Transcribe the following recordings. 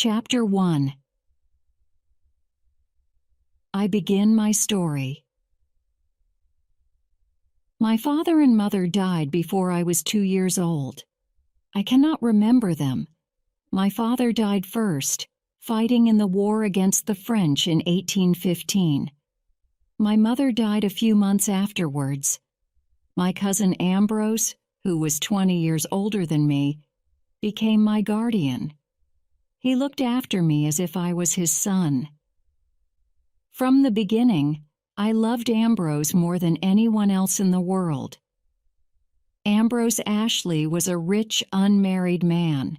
Chapter 1. I begin my story. My father and mother died before I was 2 years old. I cannot remember them. My father died first, fighting in the war against the French in 1815. My mother died a few months afterwards. My cousin Ambrose, who was 20 years older than me, became my guardian. He looked after me as if I was his son. From the beginning, I loved Ambrose more than anyone else in the world. Ambrose Ashley was a rich, unmarried man.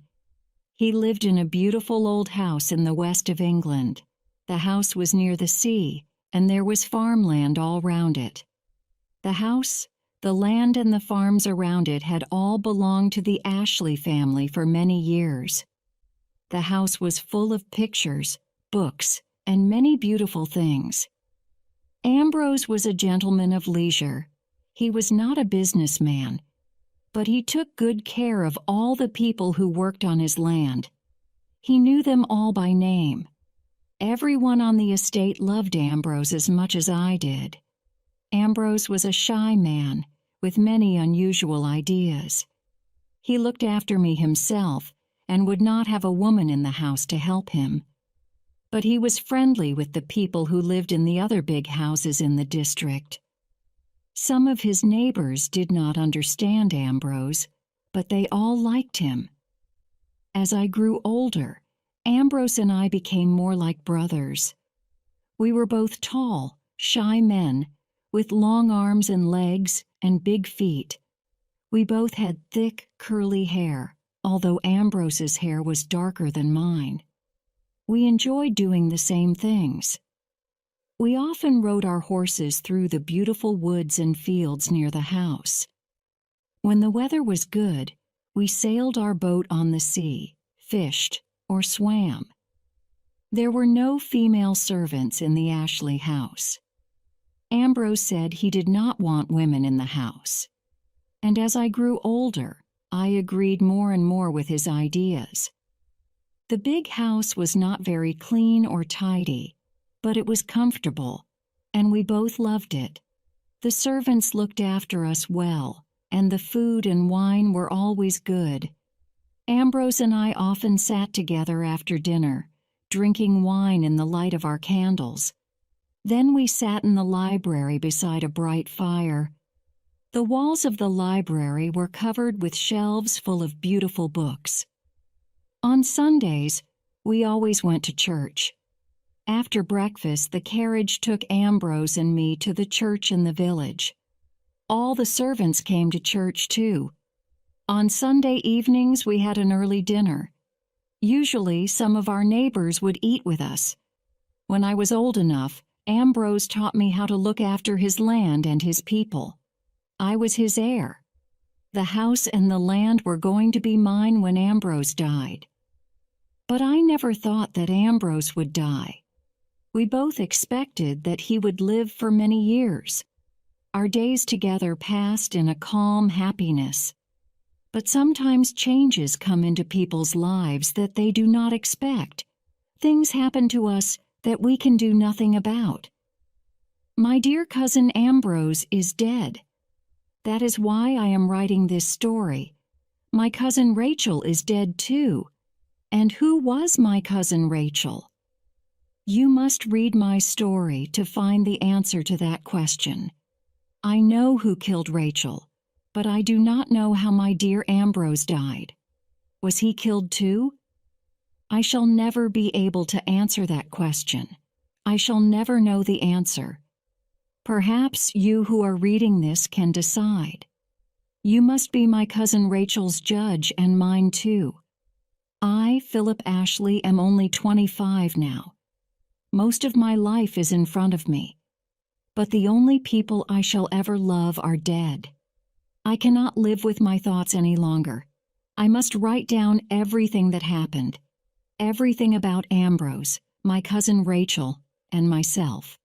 He lived in a beautiful old house in the west of England. The house was near the sea, and there was farmland all round it. The house, the land, and the farms around it had all belonged to the Ashley family for many years. The house was full of pictures, books, and many beautiful things. Ambrose was a gentleman of leisure. He was not a businessman, but he took good care of all the people who worked on his land. He knew them all by name. Everyone on the estate loved Ambrose as much as I did. Ambrose was a shy man with many unusual ideas. He looked after me himself and would not have a woman in the house to help him. But he was friendly with the people who lived in the other big houses in the district. Some of his neighbors did not understand Ambrose, but they all liked him. As I grew older, Ambrose and I became more like brothers. We were both tall, shy men, with long arms and legs and big feet. We both had thick, curly hair, although Ambrose's hair was darker than mine. We enjoyed doing the same things. We often rode our horses through the beautiful woods and fields near the house. When the weather was good, we sailed our boat on the sea, fished, or swam. There were no female servants in the Ashley house. Ambrose said he did not want women in the house. And as I grew older, I agreed more and more with his ideas. The big house was not very clean or tidy, but it was comfortable, and we both loved it. The servants looked after us well, and the food and wine were always good. Ambrose and I often sat together after dinner, drinking wine in the light of our candles. Then we sat in the library beside a bright fire. The walls of the library were covered with shelves full of beautiful books. On Sundays, we always went to church. After breakfast, the carriage took Ambrose and me to the church in the village. All the servants came to church, too. On Sunday evenings, we had an early dinner. Usually, some of our neighbors would eat with us. When I was old enough, Ambrose taught me how to look after his land and his people. I was his heir. The house and the land were going to be mine when Ambrose died. But I never thought that Ambrose would die. We both expected that he would live for many years. Our days together passed in a calm happiness. But sometimes changes come into people's lives that they do not expect. Things happen to us that we can do nothing about. My dear cousin Ambrose is dead. That is why I am writing this story. My cousin Rachel is dead too. And who was my cousin Rachel? You must read my story to find the answer to that question. I know who killed Rachel, but I do not know how my dear Ambrose died. Was he killed too? I shall never be able to answer that question. I shall never know the answer. Perhaps you who are reading this can decide. You must be my cousin Rachel's judge and mine too. I, Philip Ashley, am only 25 now. Most of my life is in front of me. But the only people I shall ever love are dead. I cannot live with my thoughts any longer. I must write down everything that happened. Everything about Ambrose, my cousin Rachel, and myself.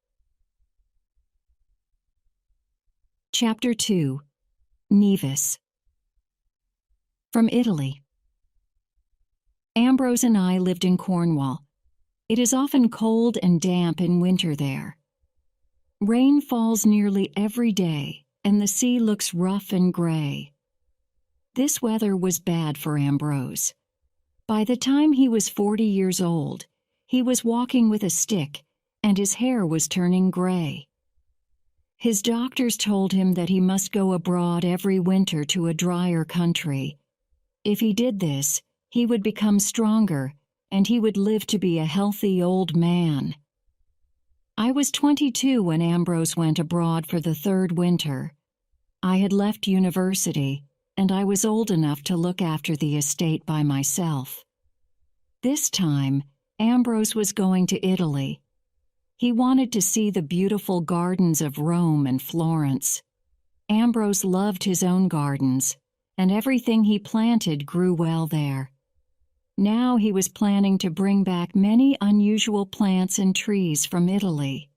Chapter 2. Nevis. From Italy. Ambrose and I lived in Cornwall. It is often cold and damp in winter there. Rain falls nearly every day, and the sea looks rough and gray. This weather was bad for Ambrose. By the time he was 40 years old, he was walking with a stick, and his hair was turning gray. His doctors told him that he must go abroad every winter to a drier country. If he did this, he would become stronger, and he would live to be a healthy old man. I was 22 when Ambrose went abroad for the third winter. I had left university, and I was old enough to look after the estate by myself. This time, Ambrose was going to Italy. He wanted to see the beautiful gardens of Rome and Florence. Ambrose loved his own gardens, and everything he planted grew well there. Now he was planning to bring back many unusual plants and trees from Italy.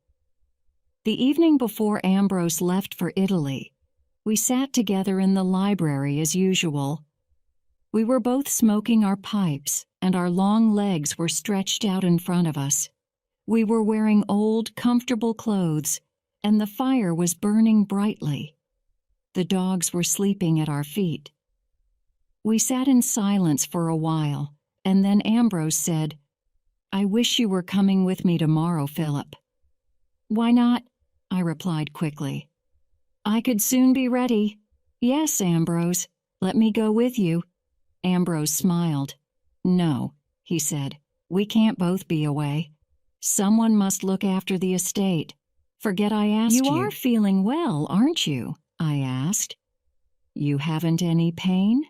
The evening before Ambrose left for Italy, we sat together in the library as usual. We were both smoking our pipes, and our long legs were stretched out in front of us. We were wearing old, comfortable clothes, and the fire was burning brightly. The dogs were sleeping at our feet. We sat in silence for a while, and then Ambrose said, "I wish you were coming with me tomorrow, Philip." "Why not?" I replied quickly. "I could soon be ready." "Yes, Ambrose, let me go with you." Ambrose smiled. "No," he said, "we can't both be away. Someone must look after the estate. Forget I asked you. You are feeling well, aren't you?" I asked. "You haven't any pain?"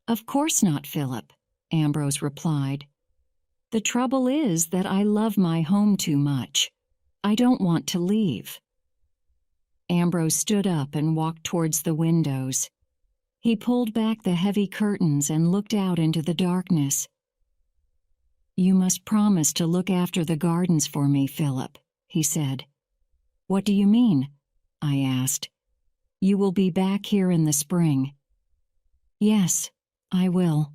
"Of course not, Philip," Ambrose replied. "The trouble is that I love my home too much. I don't want to leave." Ambrose stood up and walked towards the windows. He pulled back the heavy curtains and looked out into the darkness. "You must promise to look after the gardens for me, Philip," he said. "What do you mean?" I asked. "You will be back here in the spring." "Yes, I will."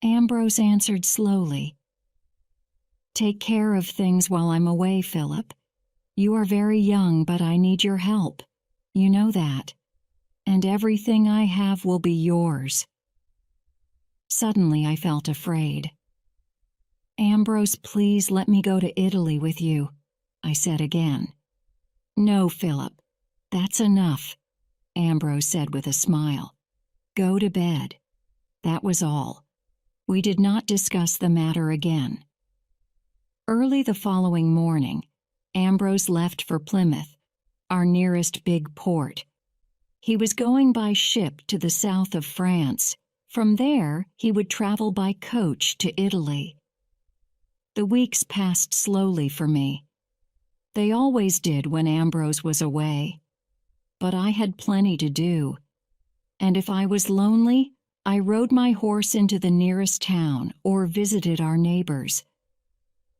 Ambrose answered slowly. "Take care of things while I'm away, Philip. You are very young, but I need your help. You know that. And everything I have will be yours." Suddenly I felt afraid. "Ambrose, please let me go to Italy with you," I said again. "No, Philip, that's enough," Ambrose said with a smile. "Go to bed." That was all. We did not discuss the matter again. Early the following morning, Ambrose left for Plymouth, our nearest big port. He was going by ship to the south of France. From there, he would travel by coach to Italy. The weeks passed slowly for me. They always did when Ambrose was away. But I had plenty to do. And if I was lonely, I rode my horse into the nearest town or visited our neighbors.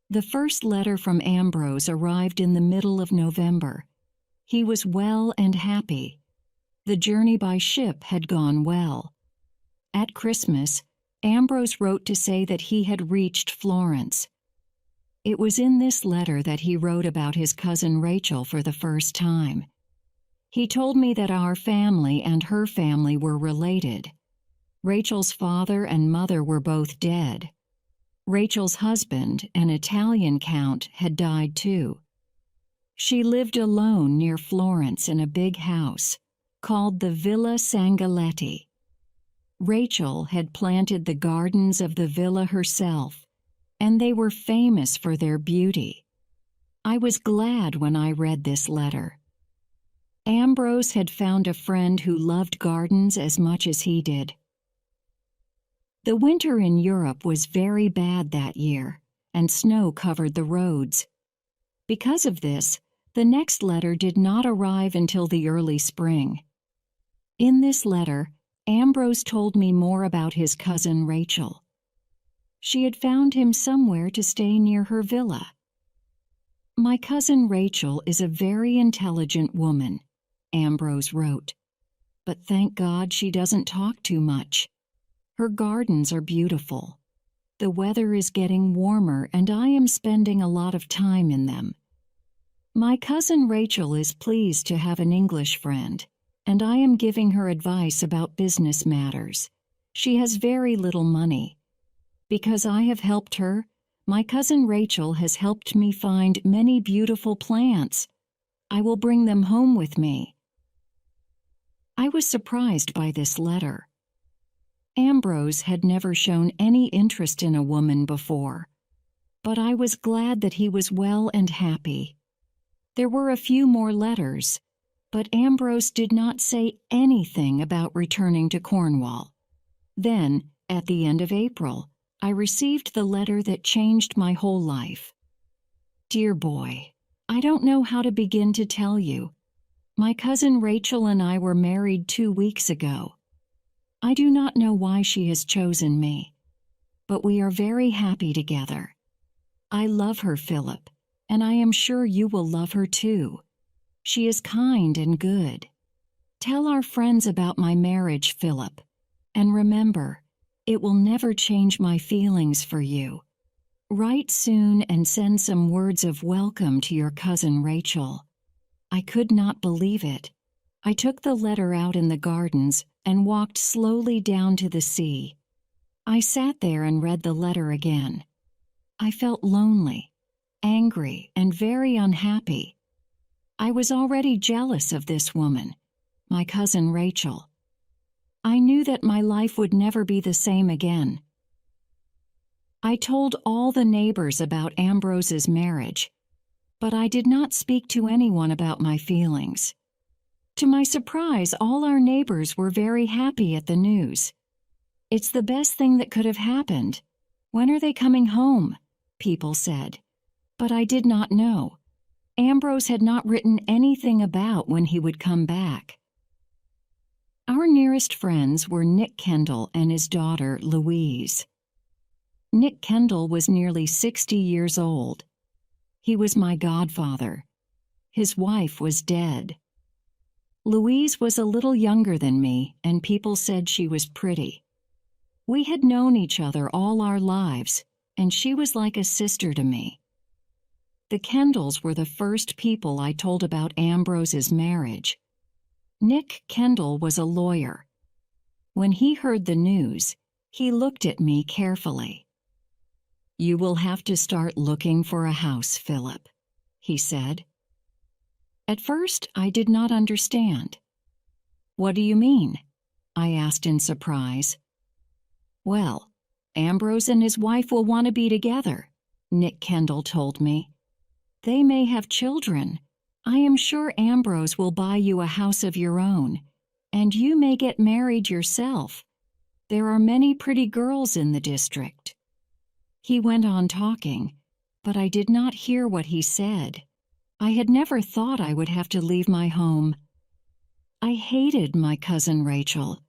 The first letter from Ambrose arrived in the middle of November. He was well and happy. The journey by ship had gone well. At Christmas, Ambrose wrote to say that he had reached Florence. It was in this letter that he wrote about his cousin Rachel for the first time. He told me that our family and her family were related. Rachel's father and mother were both dead. Rachel's husband, an Italian count, had died too. She lived alone near Florence in a big house called the Villa Sangalletti. Rachel had planted the gardens of the villa herself, and they were famous for their beauty. I was glad when I read this letter. Ambrose had found a friend who loved gardens as much as he did. The winter in Europe was very bad that year, and snow covered the roads. Because of this, the next letter did not arrive until the early spring. In this letter, Ambrose told me more about his cousin Rachel. She had found him somewhere to stay near her villa. "My cousin Rachel is a very intelligent woman," Ambrose wrote. "But thank God she doesn't talk too much. Her gardens are beautiful. The weather is getting warmer and I am spending a lot of time in them. My cousin Rachel is pleased to have an English friend, and I am giving her advice about business matters. She has very little money. Because I have helped her, my cousin Rachel has helped me find many beautiful plants. I will bring them home with me. I was surprised by this letter. Ambrose had never shown any interest in a woman before, but I was glad that he was well and happy. There were a few more letters, but Ambrose did not say anything about returning to Cornwall. Then, at the end of April, I received the letter that changed my whole life. Dear boy, I don't know how to begin to tell you. My cousin Rachel and I were married 2 weeks ago. I do not know why she has chosen me, but we are very happy together. I love her, Philip, and I am sure you will love her too. She is kind and good. Tell our friends about my marriage, Philip, and remember, it will never change my feelings for you. Write soon and send some words of welcome to your cousin Rachel. I could not believe it. I took the letter out in the gardens and walked slowly down to the sea. I sat there and read the letter again. I felt lonely, angry, and very unhappy. I was already jealous of this woman, my cousin Rachel. I knew that my life would never be the same again. I told all the neighbors about Ambrose's marriage, but I did not speak to anyone about my feelings. To my surprise, all our neighbors were very happy at the news. It's the best thing that could have happened. When are they coming home? People said. But I did not know. Ambrose had not written anything about when he would come back. Our nearest friends were Nick Kendall and his daughter, Louise. Nick Kendall was nearly 60 years old. He was my godfather. His wife was dead. Louise was a little younger than me, and people said she was pretty. We had known each other all our lives, and she was like a sister to me. The Kendalls were the first people I told about Ambrose's marriage. Nick Kendall was a lawyer. When he heard the news, he looked at me carefully. "You will have to start looking for a house, Philip," he said. At first, I did not understand. "What do you mean?" I asked in surprise. "Well, Ambrose and his wife will want to be together," Nick Kendall told me. "They may have children. I am sure Ambrose will buy you a house of your own, and you may get married yourself. There are many pretty girls in the district." He went on talking, but I did not hear what he said. I had never thought I would have to leave my home. I hated my cousin Rachel.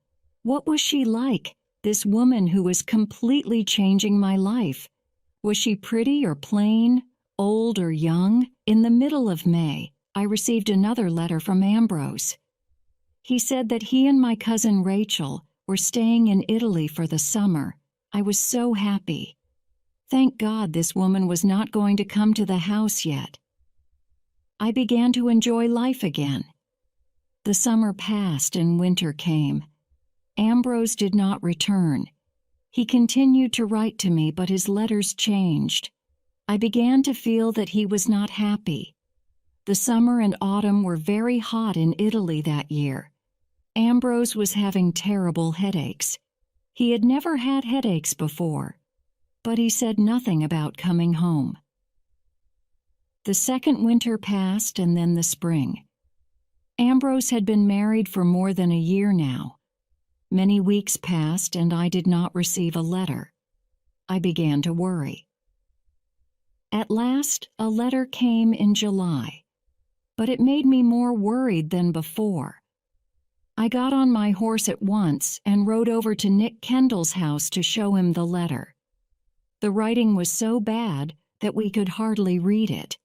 What was she like, this woman who was completely changing my life? Was she pretty or plain, old or young? In the middle of May, I received another letter from Ambrose. He said that he and my cousin Rachel were staying in Italy for the summer. I was so happy. Thank God this woman was not going to come to the house yet. I began to enjoy life again. The summer passed and winter came. Ambrose did not return. He continued to write to me, but his letters changed. I began to feel that he was not happy. The summer and autumn were very hot in Italy that year. Ambrose was having terrible headaches. He had never had headaches before, but he said nothing about coming home. The second winter passed and then the spring. Ambrose had been married for more than a year now. Many weeks passed and I did not receive a letter. I began to worry. At last, a letter came in July, but it made me more worried than before. I got on my horse at once and rode over to Nick Kendall's house to show him the letter. The writing was so bad that we could hardly read it.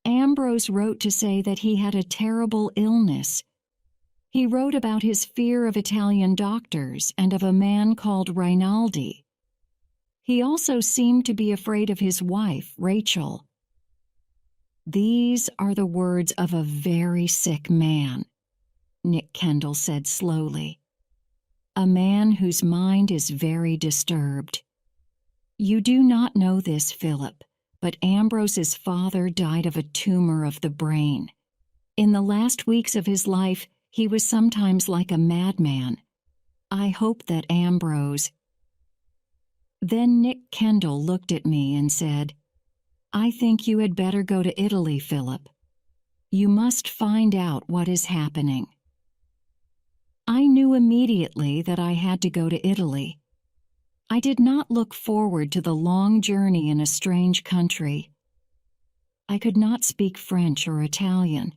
Ambrose wrote to say that he had a terrible illness. He wrote about his fear of Italian doctors and of a man called Rainaldi. He also seemed to be afraid of his wife, Rachel. "These are the words of a very sick man," Nick Kendall said slowly. "A man whose mind is very disturbed. You do not know this, Philip, but Ambrose's father died of a tumor of the brain. In the last weeks of his life, he was sometimes like a madman. I hope that Ambrose—" Then Nick Kendall looked at me and said, "I think you had better go to Italy, Philip. You must find out what is happening." I knew immediately that I had to go to Italy. I did not look forward to the long journey in a strange country. I could not speak French or Italian.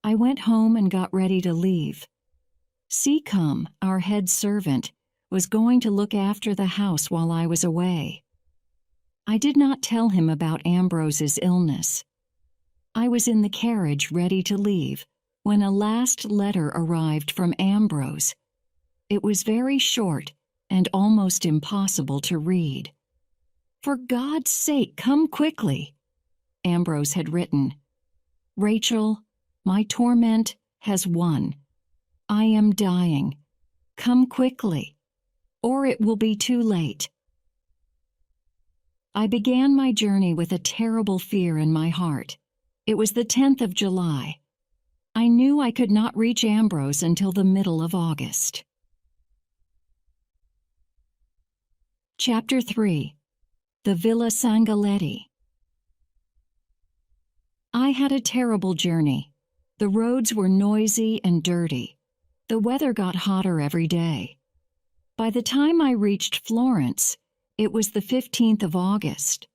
I went home and got ready to leave. Seacombe, our head servant, was going to look after the house while I was away. I did not tell him about Ambrose's illness. I was in the carriage ready to leave when a last letter arrived from Ambrose. It was very short and almost impossible to read. "For God's sake, come quickly," Ambrose had written. "Rachel, my torment has won. I am dying. Come quickly, or it will be too late." I began my journey with a terrible fear in my heart. It was the 10th of July. I knew I could not reach Ambrose until the middle of August. Chapter 3. The Villa Sangalletti. I had a terrible journey. The roads were noisy and dirty. The weather got hotter every day. By the time I reached Florence, it was the 15th of August.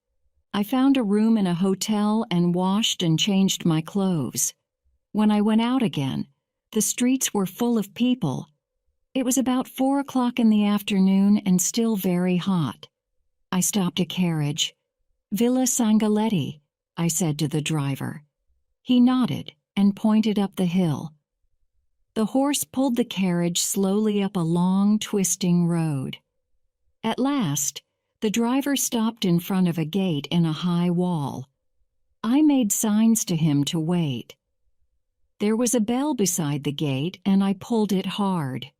I found a room in a hotel and washed and changed my clothes. When I went out again, the streets were full of people. It was about 4 o'clock in the afternoon and still very hot. I stopped a carriage. "Villa Sangalletti," I said to the driver. He nodded and pointed up the hill. The horse pulled the carriage slowly up a long, twisting road. At last, the driver stopped in front of a gate in a high wall. I made signs to him to wait. There was a bell beside the gate, and I pulled it hard.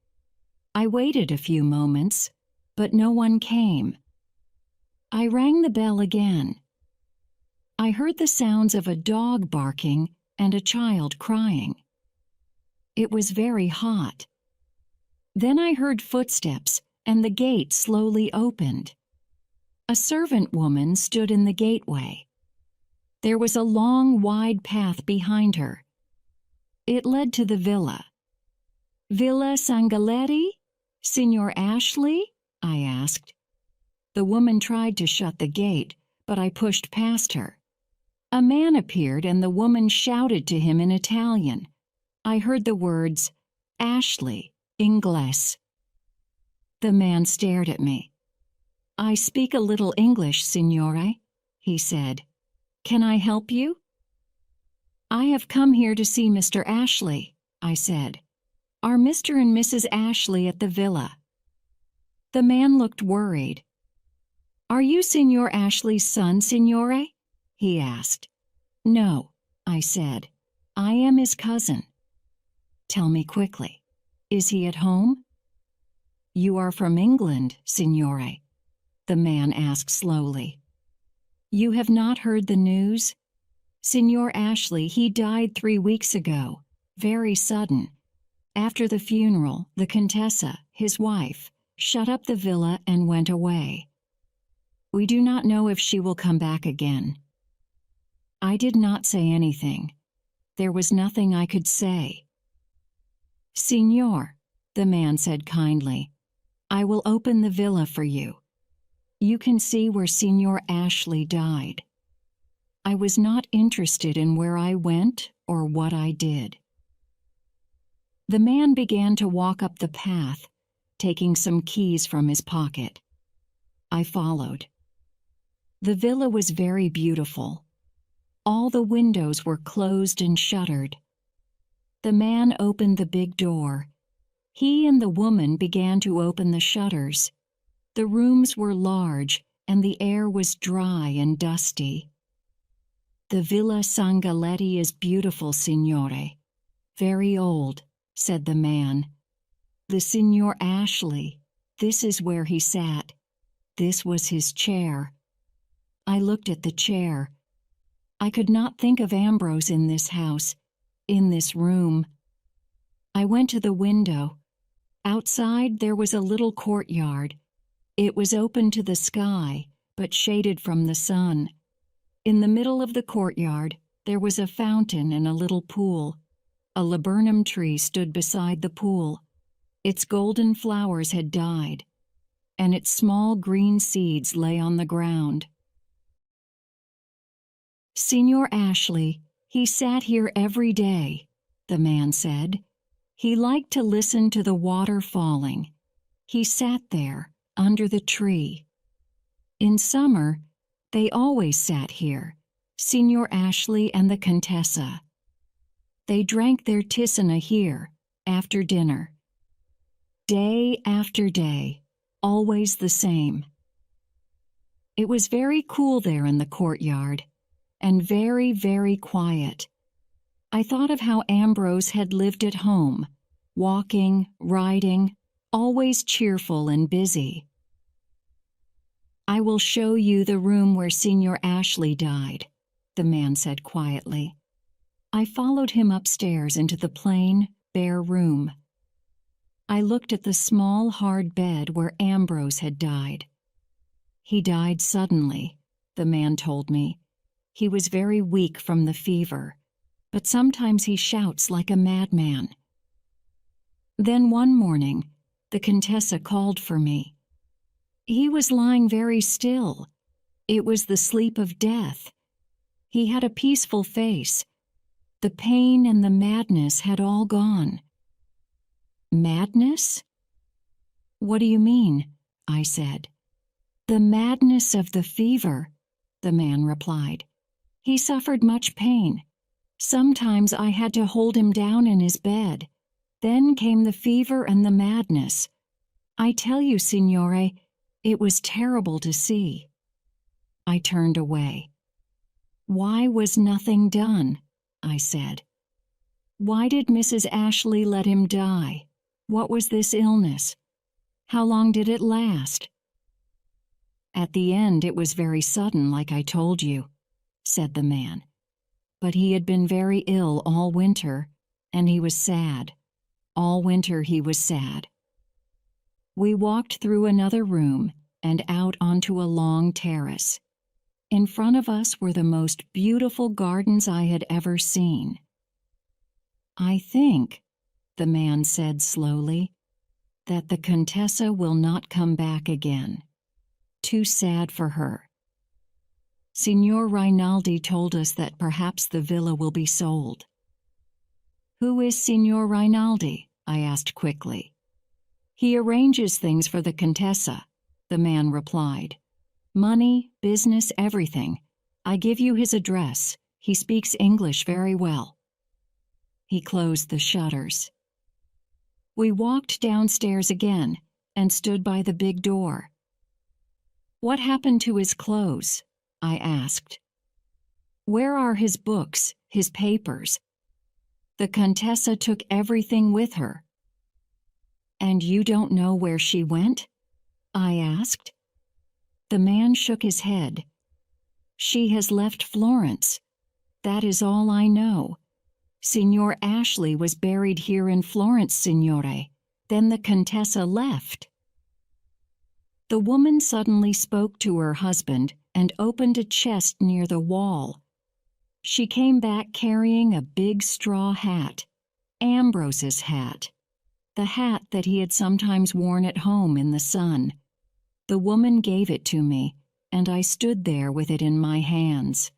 I waited a few moments, but no one came. I rang the bell again. I heard the sounds of a dog barking and a child crying. It was very hot. Then I heard footsteps, and the gate slowly opened. A servant woman stood in the gateway. There was a long, wide path behind her. It led to the villa. "Villa Sangalletti? Signor Ashley?" I asked. The woman tried to shut the gate, but I pushed past her. A man appeared and the woman shouted to him in Italian. I heard the words, "Ashley, Inglés." The man stared at me. "I speak a little English, signore," he said. "Can I help you?" "I have come here to see Mr. Ashley," I said. "Are Mr. and Mrs. Ashley at the villa?" The man looked worried. "Are you Signor Ashley's son, signore?" he asked. "No," I said. "I am his cousin." "Tell me quickly. Is he at home?" "You are from England, signore?" the man asked slowly. "You have not heard the news? Signor Ashley, he died 3 weeks ago. Very sudden. After the funeral, the Contessa, his wife, shut up the villa and went away. We do not know if she will come back again." I did not say anything. There was nothing I could say. "Signor," the man said kindly, "I will open the villa for you. You can see where Signor Ashley died." I was not interested in where I went or what I did. The man began to walk up the path, taking some keys from his pocket. I followed. The villa was very beautiful. All the windows were closed and shuttered. The man opened the big door. He and the woman began to open the shutters. The rooms were large, and the air was dry and dusty. "The Villa Sangalletti is beautiful, signore. Very old," said the man. "The Signor Ashley, this is where he sat. This was his chair." I looked at the chair. I could not think of Ambrose in this house, in this room. I went to the window. Outside there was a little courtyard. It was open to the sky, but shaded from the sun. In the middle of the courtyard, there was a fountain and a little pool. A laburnum tree stood beside the pool. Its golden flowers had died, and its small green seeds lay on the ground. "Signor Ashley, he sat here every day," the man said. "He liked to listen to the water falling. He sat there, under the tree. In summer, they always sat here, Signor Ashley and the Contessa. They drank their tisana here, after dinner. Day after day, always the same. It was very cool there in the courtyard, and very, very quiet. I thought of how Ambrose had lived at home, walking, riding, always cheerful and busy. "I will show you the room where Signor Ashley died," the man said quietly. I followed him upstairs into the plain, bare room. I looked at the small, hard bed where Ambrose had died. "He died suddenly," the man told me. "He was very weak from the fever, but sometimes he shouts like a madman." Then one morning, the Contessa called for me. He was lying very still. It was the sleep of death. He had a peaceful face. The pain and the madness had all gone. "Madness? What do you mean?" I said. "The madness of the fever," the man replied. "He suffered much pain. Sometimes I had to hold him down in his bed. Then came the fever and the madness. I tell you, signore, it was terrible to see." I turned away. "Why was nothing done?" I said. "Why did Mrs. Ashley let him die? What was this illness? How long did it last?" "At the end it was very sudden, like I told you," said the man. "But he had been very ill all winter, and he was sad. All winter he was sad." We walked through another room and out onto a long terrace. In front of us were the most beautiful gardens I had ever seen. "I think," the man said slowly, "that the Contessa will not come back again. Too sad for her. Signor Rainaldi told us that perhaps the villa will be sold." "Who is Signor Rainaldi?" I asked quickly. "He arranges things for the Contessa," the man replied. "Money, business, everything. I give you his address. He speaks English very well." He closed the shutters. We walked downstairs again and stood by the big door. "What happened to his clothes?" I asked. "Where are his books, his papers?" "The Contessa took everything with her." "And you don't know where she went?" I asked. The man shook his head. "She has left Florence. That is all I know. Signor Ashley was buried here in Florence, signore. Then the Contessa left." The woman suddenly spoke to her husband and opened a chest near the wall. She came back carrying a big straw hat, Ambrose's hat, the hat that he had sometimes worn at home in the sun. The woman gave it to me, and I stood there with it in my hands.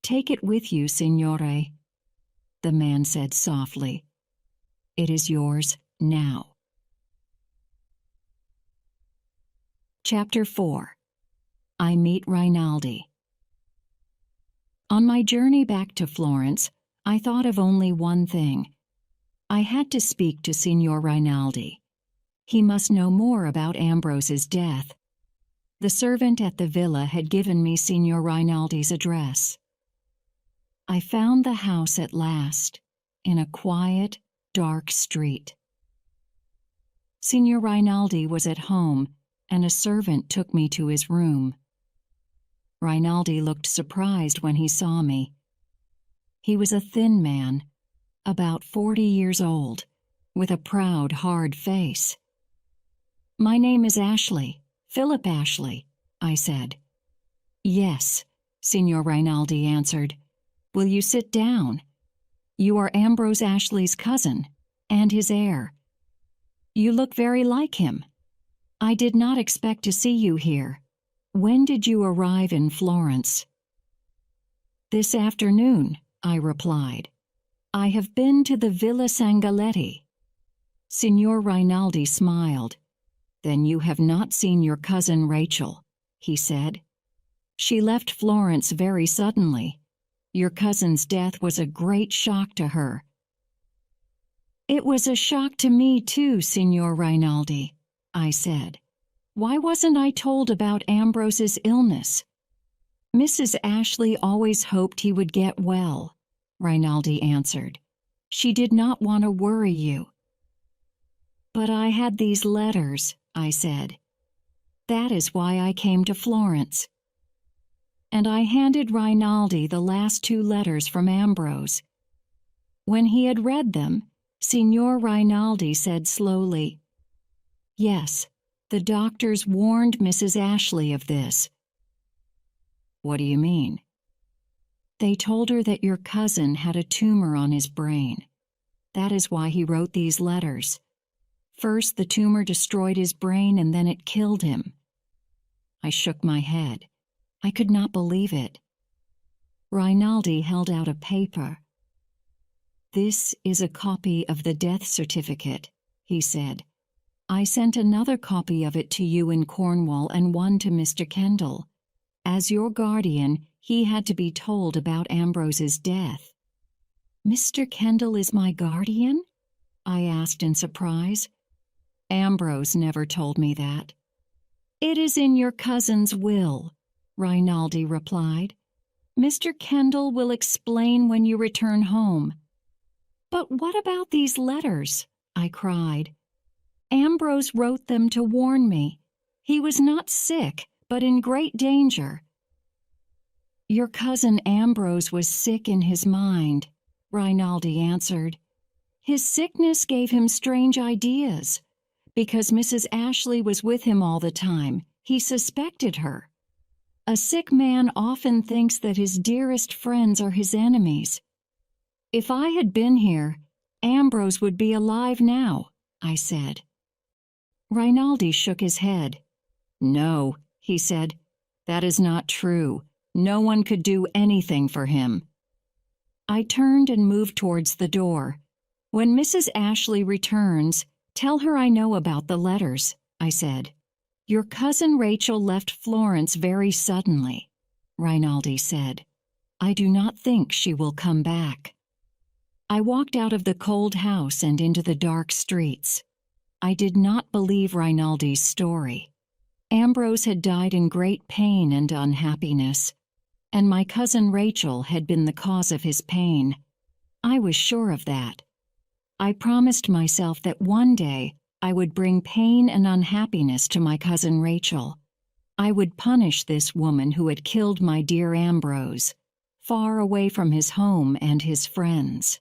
"Take it with you, signore," the man said softly. "It is yours now." Chapter 4. I Meet Rainaldi. On my journey back to Florence, I thought of only one thing. I had to speak to Signor Rainaldi. He must know more about Ambrose's death. The servant at the villa had given me Signor Rainaldi's address. I found the house at last, in a quiet, dark street. Signor Rainaldi was at home, and a servant took me to his room. Rainaldi looked surprised when he saw me. He was a thin man, about 40 years old, with a proud, hard face. "My name is Ashley, Philip Ashley," I said. "Yes," Signor Rainaldi answered. "Will you sit down? You are Ambrose Ashley's cousin, and his heir. You look very like him. I did not expect to see you here. When did you arrive in Florence?" "This afternoon," I replied. "I have been to the Villa Sangalletti." Signor Rainaldi smiled. "Then you have not seen your cousin Rachel," he said. "She left Florence very suddenly. Your cousin's death was a great shock to her." "It was a shock to me too, Signor Rainaldi," I said. "Why wasn't I told about Ambrose's illness?" "Mrs. Ashley always hoped he would get well," Rainaldi answered. "She did not want to worry you." "But I had these letters," I said. "That is why I came to Florence." And I handed Rainaldi the last 2 letters from Ambrose. When he had read them, Signor Rainaldi said slowly, "Yes, the doctors warned Mrs. Ashley of this." "What do you mean?" "They told her that your cousin had a tumor on his brain. That is why he wrote these letters. First, the tumor destroyed his brain and then it killed him." I shook my head. I could not believe it. Rainaldi held out a paper. "This is a copy of the death certificate," he said. "I sent another copy of it to you in Cornwall and one to Mr. Kendall. As your guardian, he had to be told about Ambrose's death." "Mr. Kendall is my guardian?" I asked in surprise. "Ambrose never told me that." "It is in your cousin's will," Rainaldi replied. "Mr. Kendall will explain when you return home." "But what about these letters?" I cried. "Ambrose wrote them to warn me. He was not sick, but in great danger." "Your cousin Ambrose was sick in his mind," Rainaldi answered. "His sickness gave him strange ideas. Because Mrs. Ashley was with him all the time, he suspected her. A sick man often thinks that his dearest friends are his enemies. If I had been here, Ambrose would be alive now," I said. Rainaldi shook his head. "No," he said, "that is not true. No one could do anything for him." I turned and moved towards the door. "When Mrs. Ashley returns, tell her I know about the letters," I said. "Your cousin Rachel left Florence very suddenly," Rainaldi said. "I do not think she will come back." I walked out of the cold house and into the dark streets. I did not believe Rainaldi's story. Ambrose had died in great pain and unhappiness, and my cousin Rachel had been the cause of his pain. I was sure of that. I promised myself that one day I would bring pain and unhappiness to my cousin Rachel. I would punish this woman who had killed my dear Ambrose, far away from his home and his friends.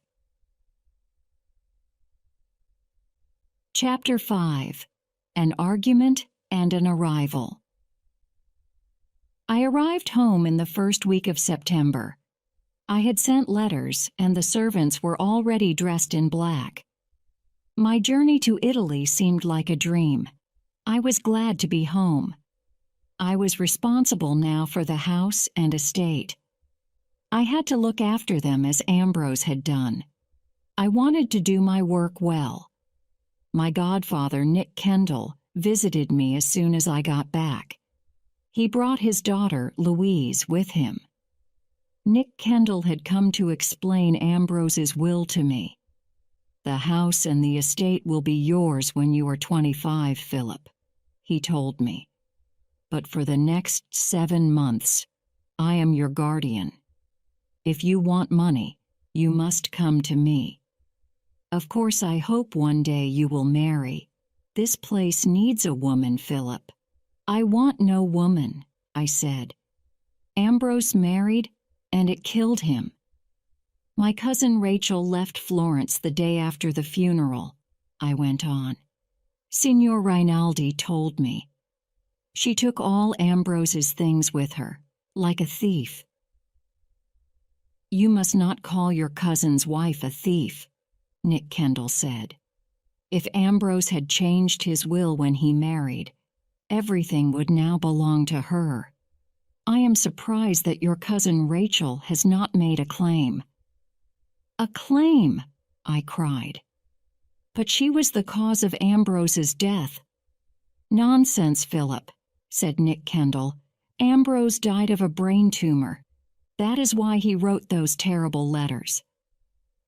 Chapter 5. An Argument and an Arrival. I arrived home in the first week of September. I had sent letters, and the servants were already dressed in black. My journey to Italy seemed like a dream. I was glad to be home. I was responsible now for the house and estate. I had to look after them as Ambrose had done. I wanted to do my work well. My godfather, Nick Kendall, visited me as soon as I got back. He brought his daughter, Louise, with him. Nick Kendall had come to explain Ambrose's will to me. "The house and the estate will be yours when you are 25, Philip," he told me. "But for the next 7 months, I am your guardian. If you want money, you must come to me. Of course, I hope one day you will marry. This place needs a woman, Philip." "I want no woman," I said. "Ambrose married, and it killed him." "My cousin Rachel left Florence the day after the funeral," I went on. "Signor Rainaldi told me. She took all Ambrose's things with her, like a thief." "You must not call your cousin's wife a thief," Nick Kendall said. "If Ambrose had changed his will when he married, everything would now belong to her. I am surprised that your cousin Rachel has not made a claim." "A claim!" I cried. "But she was the cause of Ambrose's death." "Nonsense, Philip," said Nick Kendall. "Ambrose died of a brain tumor. That is why he wrote those terrible letters."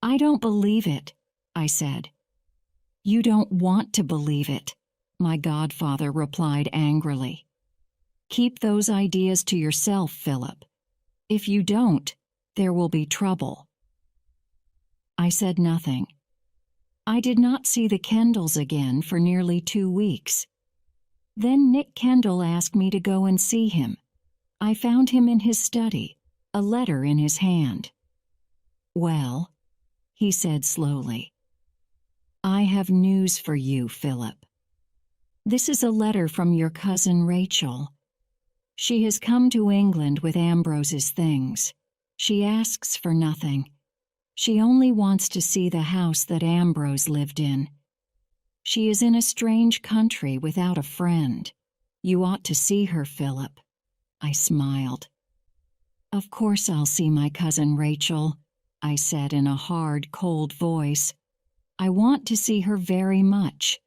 "I don't believe it," I said. "You don't want to believe it," my godfather replied angrily. "Keep those ideas to yourself, Philip. If you don't, there will be trouble." I said nothing. I did not see the Kendalls again for nearly 2 weeks. Then Nick Kendall asked me to go and see him. I found him in his study, a letter in his hand. "Well," he said slowly, "I have news for you, Philip. This is a letter from your cousin Rachel. She has come to England with Ambrose's things. She asks for nothing. She only wants to see the house that Ambrose lived in. She is in a strange country without a friend. You ought to see her, Philip." I smiled. "Of course I'll see my cousin Rachel," I said in a hard, cold voice. "I want to see her very much.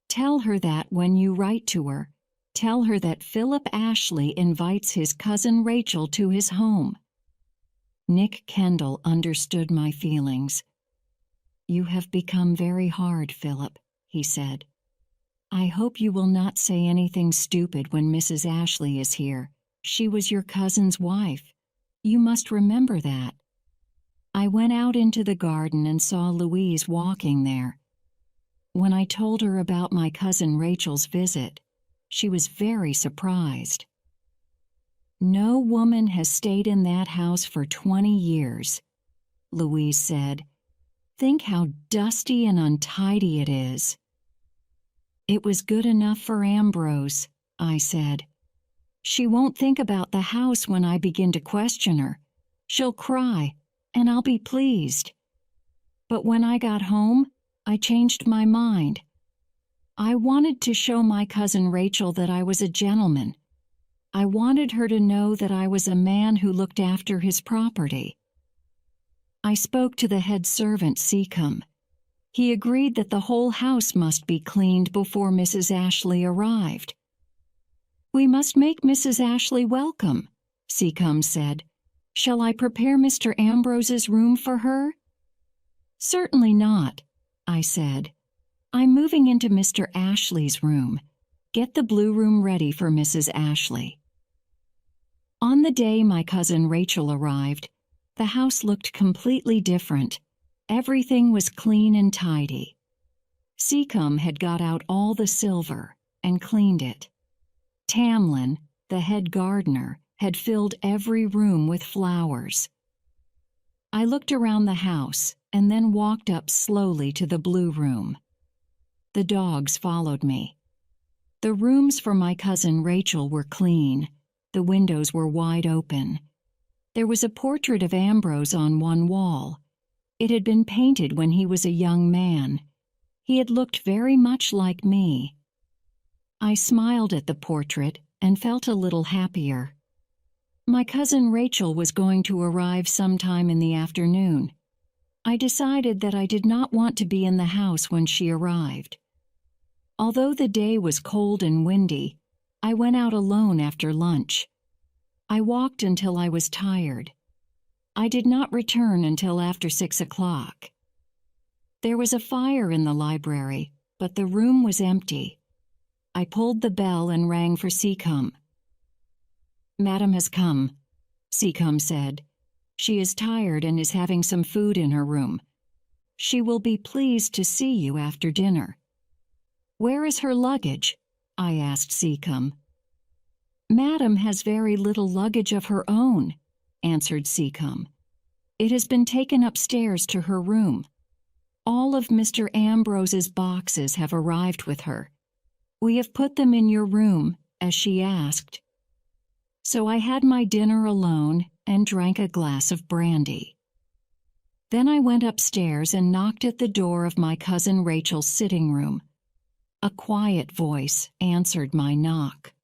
Tell her that when you write to her. Tell her that Philip Ashley invites his cousin Rachel to his home." Nick Kendall understood my feelings. "You have become very hard, Philip," he said. "I hope you will not say anything stupid when Mrs. Ashley is here. She was your cousin's wife. You must remember that." I went out into the garden and saw Louise walking there. When I told her about my cousin Rachel's visit, she was very surprised. "No woman has stayed in that house for 20 years, Louise said. "Think how dusty and untidy it is." "It was good enough for Ambrose," I said. "She won't think about the house when I begin to question her. She'll cry, and I'll be pleased." But when I got home, I changed my mind. I wanted to show my cousin Rachel that I was a gentleman. I wanted her to know that I was a man who looked after his property. I spoke to the head servant, Seacombe. He agreed that the whole house must be cleaned before Mrs. Ashley arrived. "We must make Mrs. Ashley welcome," Seacombe said. "Shall I prepare Mr. Ambrose's room for her?" "Certainly not," I said. "I'm moving into Mr. Ashley's room. Get the blue room ready for Mrs. Ashley." On the day my cousin Rachel arrived, the house looked completely different. Everything was clean and tidy. Seacombe had got out all the silver and cleaned it. Tamlin, the head gardener, had filled every room with flowers. I looked around the house and then walked up slowly to the blue room. The dogs followed me. The rooms for my cousin Rachel were clean. The windows were wide open. There was a portrait of Ambrose on one wall. It had been painted when he was a young man. He had looked very much like me. I smiled at the portrait and felt a little happier. My cousin Rachel was going to arrive sometime in the afternoon. I decided that I did not want to be in the house when she arrived. Although the day was cold and windy, I went out alone after lunch. I walked until I was tired. I did not return until after 6 o'clock. There was a fire in the library, but the room was empty. I pulled the bell and rang for Seacombe. "Madam has come," Seacombe said. "She is tired and is having some food in her room. She will be pleased to see you after dinner." "Where is her luggage?" I asked Seacombe. "Madam has very little luggage of her own," answered Seacombe. "It has been taken upstairs to her room. All of Mr. Ambrose's boxes have arrived with her. We have put them in your room, as she asked." So I had my dinner alone and drank a glass of brandy. Then I went upstairs and knocked at the door of my cousin Rachel's sitting room. A quiet voice answered my knock.